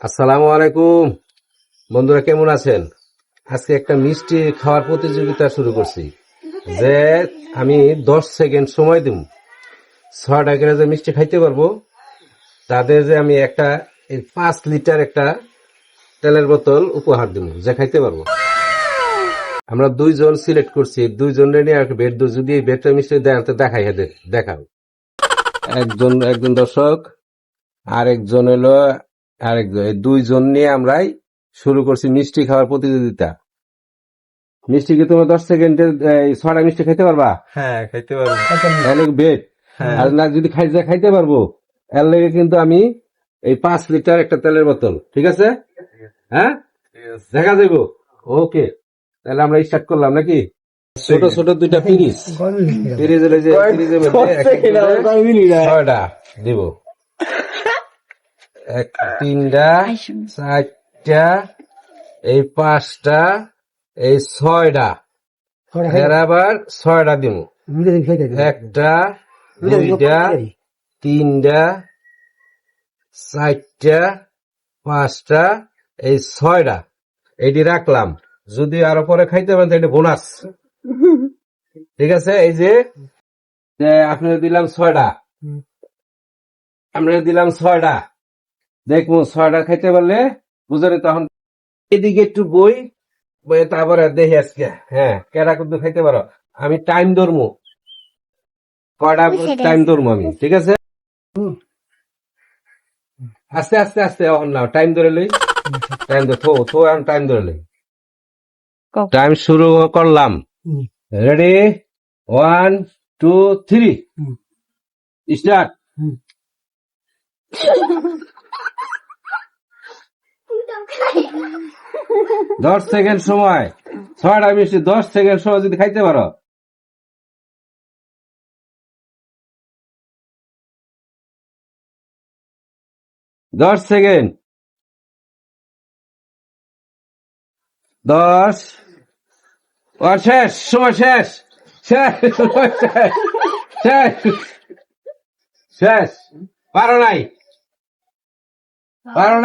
আসসালামু আলাইকুম বন্ধুরা, কেমন আছেন? আজকে একটা মিষ্টি খাওয়ার প্রতিযোগিতা শুরু করছি, যে আমি 10 সেকেন্ড সময় দিব। 6টা করে যে মিষ্টি খাইতে পারবো তাদের যে আমি একটা 5 লিটার একটা তেলের বোতল উপহার দিব, যে খাইতে পারবো। আমরা 2 জন সিলেক্ট করছি, 2 জনের নিয়ে একটা বেড, যদি এই বেডটা মিষ্টি দেন তো দেখাই, দেখাও। একজন দর্শক, আরেকজন হলো আরেকজন, এই 2 জন নিয়ে আমরাই শুরু করছি মিষ্টি খাওয়ার প্রতিযোগিতা। মিষ্টি কি তোমরা 10 সেকেন্ডে 6টা মিষ্টি খাইতে পারবা? হ্যাঁ, খাইতে পারবো। তাহলে বেড। আর না যদি খাইতে পারবো, এর লেগে কিন্তু আমি এই 5 লিটার একটা তেলের বোতল, ঠিক আছে? হ্যাঁ, দেখা যাবো। ওকে, তাহলে আমরা স্টার্ট করলাম নাকি? ছোট ছোট 2টা পিরিচ, পিরিচের যে পিরিচের মধ্যে 6টা দিব। 3টা, 4টা, এই 5টা, এই 6টা, এর আবার 6টা দিব। 1টা, 2টা, 3টা, 4টা, 5টা, এই 6টা, এইটি রাখলাম। যদি আরো পরে খাইতে পারেন তাহলে বোনাস, ঠিক আছে? এই যে আপনাদের দিলাম 6টা, আমরা দিলাম 6টা। দেখুন 6টা খাইতে পারলে বুঝারে, তখন এদিকে একটু বই তারপরে দেখি আজকে। হ্যাঁ, কেডা কিন্তু খাইতে পারো। আমি টাইম ধরবো, কয়টা টাইম ধরবো আমি, ঠিক আছে? আস্তে আস্তে আস্তে, না টাইম ধরে লই, টাইম টাইম ধরে লই। টাইম শুরু করলাম। Ready, 1 2 3 start. 10 সেকেন্ড সময়, 6টা মিষ্টি 10 সেকেন্ড সময় যদি খাইতে পারো। দশ সেকেন্ড, 10, শেষ সময়, শেষ শেষ সময়, শেষ শেষ শেষ। পারো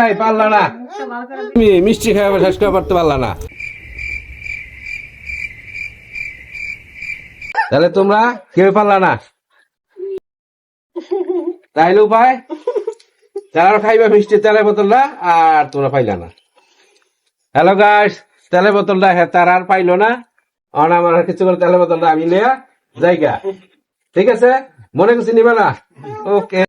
নাই, পারলা না, তুমি মিষ্টি খাওয়া শেষ করে পারতে পারলা না। তাহলে তোমরা কেউ পারলা না, তাইলে উপায় যারা খাইবা মিষ্টি তেলের বোতলটা, আর তোমরা পাইলা না। হ্যালো গাইস, তেলের বোতলটা তার আর পাইলো না, আমার কিছু করে তেলের বোতলটা আমি নেয়া জায়গা, ঠিক আছে? মনে করছি নিবা না? ওকে।